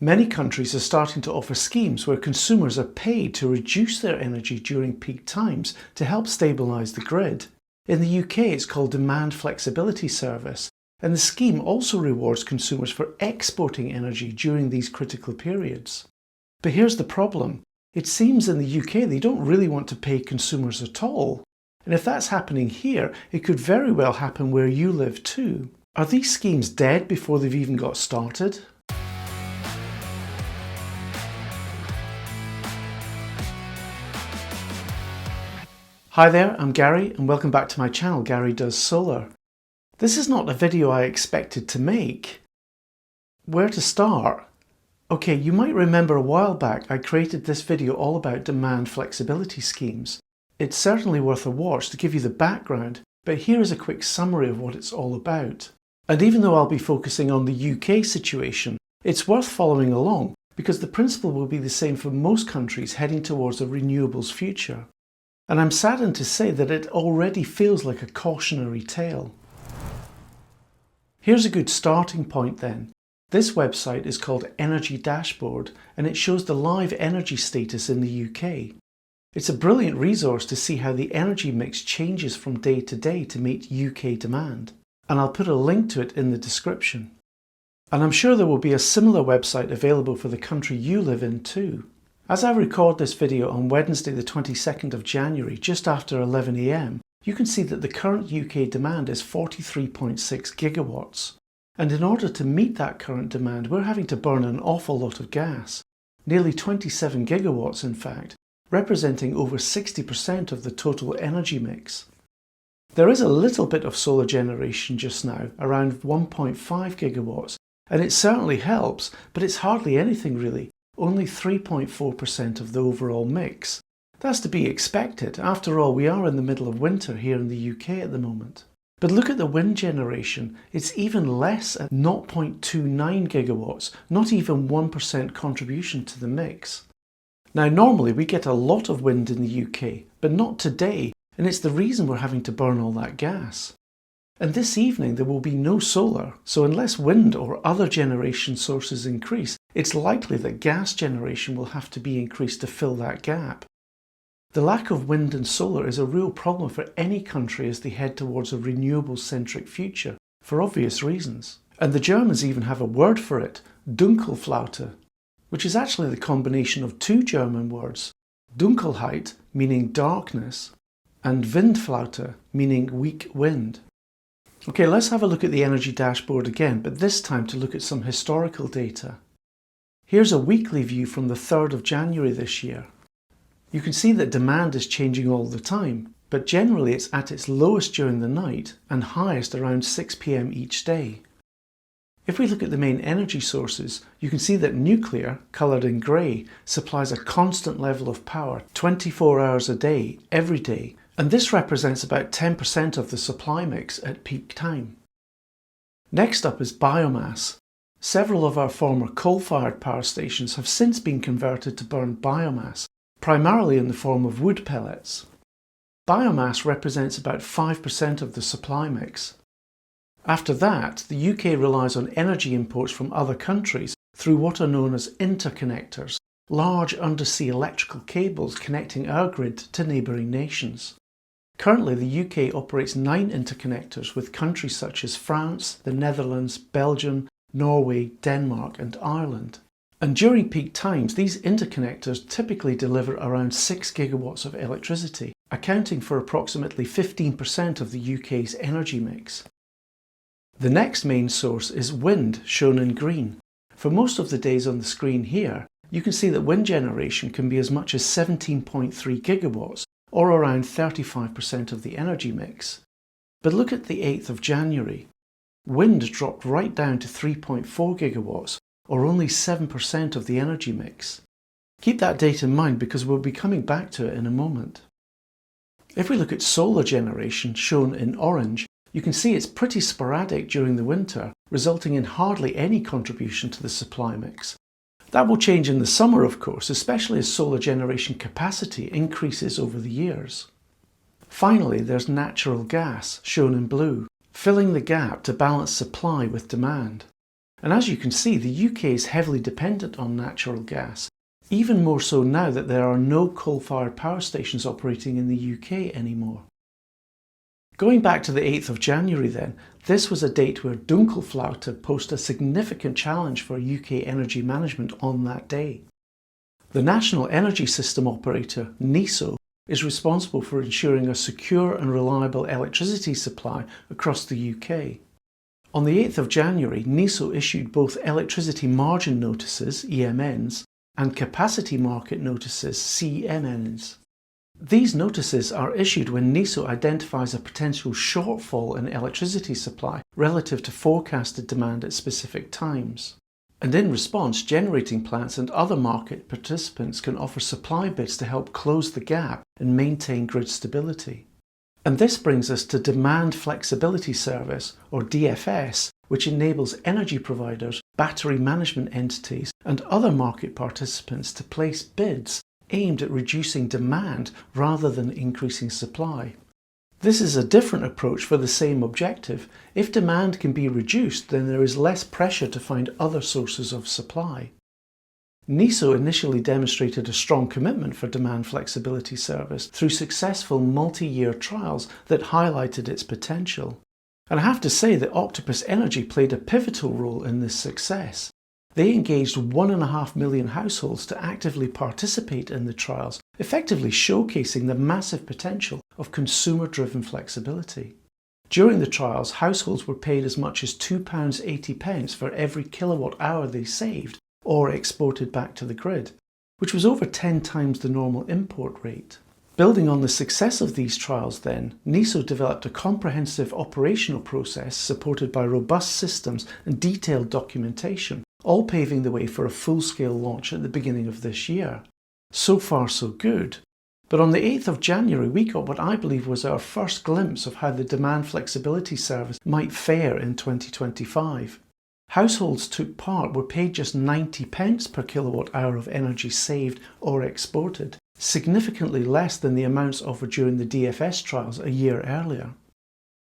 Many countries are starting to offer schemes where consumers are paid to reduce their energy during peak times to help stabilise the grid. In the UK, it's called Demand Flexibility Service, and the scheme also rewards consumers for exporting energy during these critical periods. But here's the problem. It seems in the UK they don't really want to pay consumers at all. And if that's happening here, it could very well happen where you live too. Are these schemes dead before they've even got started? Hi there, I'm Gary and welcome back to my channel, Gary Does Solar. This is not a video I expected to make. Where to start? Okay, you might remember a while back I created this video all about demand flexibility schemes. It's certainly worth a watch to give you the background, but here is a quick summary of what it's all about. And even though I'll be focusing on the UK situation, it's worth following along because the principle will be the same for most countries heading towards a renewables future. And I'm saddened to say that it already feels like a cautionary tale. Here's a good starting point then. This website is called Energy Dashboard and it shows the live energy status in the UK. It's a brilliant resource to see how the energy mix changes from day to day to meet UK demand. And I'll put a link to it in the description. And I'm sure there will be a similar website available for the country you live in too. As I record this video on Wednesday the 22nd of January, just after 11 AM, you can see that the current UK demand is 43.6 gigawatts. And in order to meet that current demand, we're having to burn an awful lot of gas. Nearly 27 gigawatts in fact, representing over 60% of the total energy mix. There is a little bit of solar generation just now, around 1.5 gigawatts, and it certainly helps, but it's hardly anything really. Only 3.4% of the overall mix. That's to be expected. After all, we are in the middle of winter here in the UK at the moment. But look at the wind generation. It's even less at 0.29 gigawatts, not even 1% contribution to the mix. Now normally we get a lot of wind in the UK, but not today, and it's the reason we're having to burn all that gas. And this evening there will be no solar, so unless wind or other generation sources increase, it's likely that gas generation will have to be increased to fill that gap. The lack of wind and solar is a real problem for any country as they head towards a renewables-centric future, for obvious reasons. And the Germans even have a word for it, Dunkelflaute, which is actually the combination of two German words, Dunkelheit, meaning darkness, and Windflaute, meaning weak wind. Okay, let's have a look at the energy dashboard again, but this time to look at some historical data. Here's a weekly view from the 3rd of January this year. You can see that demand is changing all the time, but generally it's at its lowest during the night and highest around 6 PM each day. If we look at the main energy sources, you can see that nuclear, coloured in grey, supplies a constant level of power 24 hours a day, every day, and this represents about 10% of the supply mix at peak time. Next up is biomass. Several of our former coal-fired power stations have since been converted to burn biomass, primarily in the form of wood pellets. Biomass represents about 5% of the supply mix. After that, the UK relies on energy imports from other countries through what are known as interconnectors, large undersea electrical cables connecting our grid to neighbouring nations. Currently, the UK operates 9 interconnectors with countries such as France, the Netherlands, Belgium, Norway, Denmark and Ireland. And during peak times, these interconnectors typically deliver around 6 gigawatts of electricity, accounting for approximately 15% of the UK's energy mix. The next main source is wind, shown in green. For most of the days on the screen here, you can see that wind generation can be as much as 17.3 gigawatts, or around 35% of the energy mix. But look at the 8th of January. Wind dropped right down to 3.4 gigawatts, or only 7% of the energy mix. Keep that date in mind because we'll be coming back to it in a moment. If we look at solar generation, shown in orange, you can see it's pretty sporadic during the winter, resulting in hardly any contribution to the supply mix. That will change in the summer, of course, especially as solar generation capacity increases over the years. Finally, there's natural gas, shown in blue, filling the gap to balance supply with demand. And as you can see, the UK is heavily dependent on natural gas, even more so now that there are no coal-fired power stations operating in the UK anymore. Going back to the 8th of January then, this was a date where Dunkelflaute posed a significant challenge for UK energy management on that day. The National Energy System Operator, NESO, is responsible for ensuring a secure and reliable electricity supply across the UK. On the 8th of January, NESO issued both electricity margin notices, EMNs, and capacity market notices, CMNs. These notices are issued when NESO identifies a potential shortfall in electricity supply relative to forecasted demand at specific times. And in response, generating plants and other market participants can offer supply bids to help close the gap and maintain grid stability. And this brings us to Demand Flexibility Service, or DFS, which enables energy providers, battery management entities, and other market participants to place bids aimed at reducing demand rather than increasing supply. This is a different approach for the same objective. If demand can be reduced, then there is less pressure to find other sources of supply. NESO initially demonstrated a strong commitment for demand flexibility service through successful multi-year trials that highlighted its potential. And I have to say that Octopus Energy played a pivotal role in this success. They engaged 1.5 million households to actively participate in the trials, effectively showcasing the massive potential of consumer-driven flexibility. During the trials, households were paid as much as £2.80 for every kilowatt hour they saved or exported back to the grid, which was over 10 times the normal import rate. Building on the success of these trials then, NESO developed a comprehensive operational process supported by robust systems and detailed documentation, all paving the way for a full-scale launch at the beginning of this year. So far so good. But on the 8th of January we got what I believe was our first glimpse of how the demand flexibility service might fare in 2025. Households took part were paid just 90p per kilowatt hour of energy saved or exported, significantly less than the amounts offered during the DFS trials a year earlier.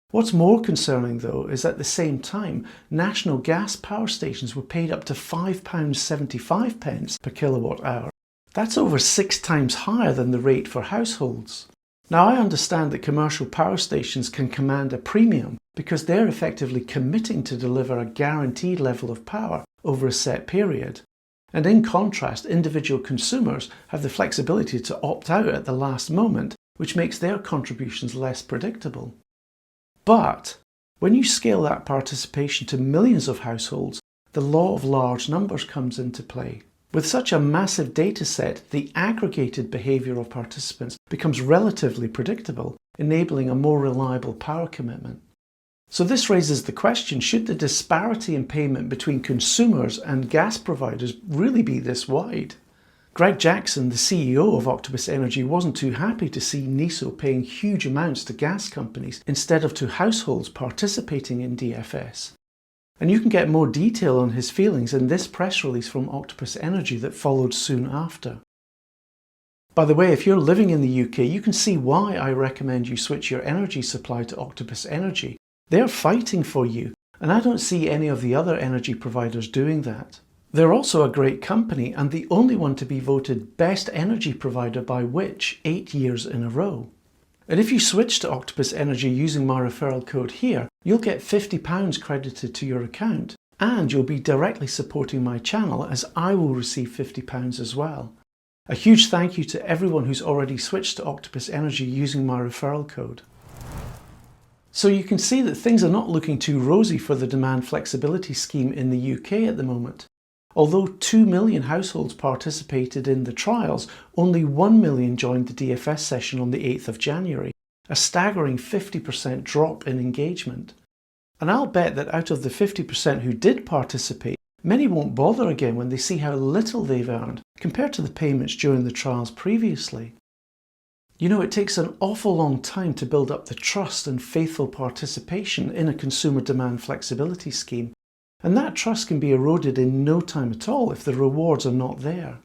What's more concerning though is at the same time, national gas power stations were paid up to £5.75 per kilowatt hour. That's over 6 times higher than the rate for households. Now I understand that commercial power stations can command a premium because they're effectively committing to deliver a guaranteed level of power over a set period. And in contrast, individual consumers have the flexibility to opt out at the last moment, which makes their contributions less predictable. But when you scale that participation to millions of households, the law of large numbers comes into play. With such a massive data set, the aggregated behaviour of participants becomes relatively predictable, enabling a more reliable power commitment. So this raises the question, should the disparity in payment between consumers and gas providers really be this wide? Greg Jackson, the CEO of Octopus Energy, wasn't too happy to see NESO paying huge amounts to gas companies instead of to households participating in DFS. And you can get more detail on his feelings in this press release from Octopus Energy that followed soon after. By the way, if you're living in the UK, you can see why I recommend you switch your energy supply to Octopus Energy. They're fighting for you, and I don't see any of the other energy providers doing that. They're also a great company and the only one to be voted Best Energy Provider by Which 8 years in a row. And if you switch to Octopus Energy using my referral code here, you'll get £50 credited to your account, and you'll be directly supporting my channel as I will receive £50 as well. A huge thank you to everyone who's already switched to Octopus Energy using my referral code. So you can see that things are not looking too rosy for the demand flexibility scheme in the UK at the moment. Although 2 million households participated in the trials, only 1 million joined the DFS session on the 8th of January, a staggering 50% drop in engagement. And I'll bet that out of the 50% who did participate, many won't bother again when they see how little they've earned compared to the payments during the trials previously. You know, it takes an awful long time to build up the trust and faithful participation in a consumer demand flexibility scheme. And that trust can be eroded in no time at all if the rewards are not there.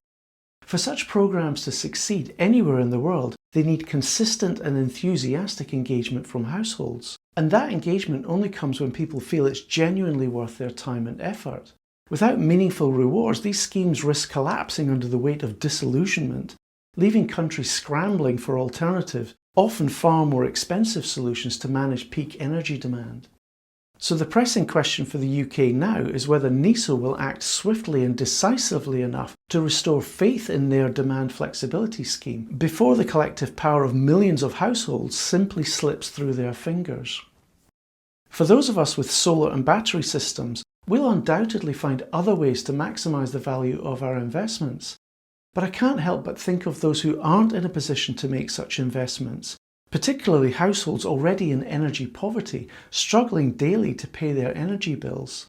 For such programs to succeed anywhere in the world, they need consistent and enthusiastic engagement from households. And that engagement only comes when people feel it's genuinely worth their time and effort. Without meaningful rewards, these schemes risk collapsing under the weight of disillusionment, leaving countries scrambling for alternatives, often far more expensive solutions to manage peak energy demand. So the pressing question for the UK now is whether NESO will act swiftly and decisively enough to restore faith in their demand flexibility scheme before the collective power of millions of households simply slips through their fingers. For those of us with solar and battery systems, we'll undoubtedly find other ways to maximise the value of our investments. But I can't help but think of those who aren't in a position to make such investments, particularly households already in energy poverty, struggling daily to pay their energy bills.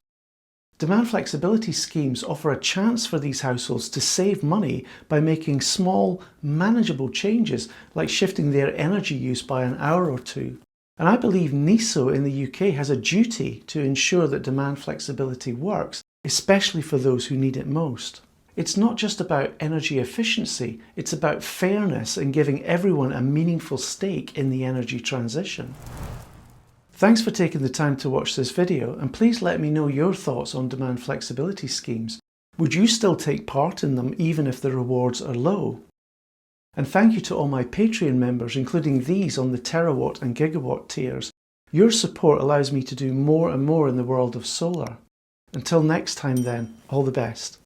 Demand flexibility schemes offer a chance for these households to save money by making small, manageable changes like shifting their energy use by an hour or two. And I believe NESO in the UK has a duty to ensure that demand flexibility works, especially for those who need it most. It's not just about energy efficiency, it's about fairness and giving everyone a meaningful stake in the energy transition. Thanks for taking the time to watch this video, and please let me know your thoughts on demand flexibility schemes. Would you still take part in them even if the rewards are low? And thank you to all my Patreon members, including these on the terawatt and gigawatt tiers. Your support allows me to do more and more in the world of solar. Until next time then, all the best.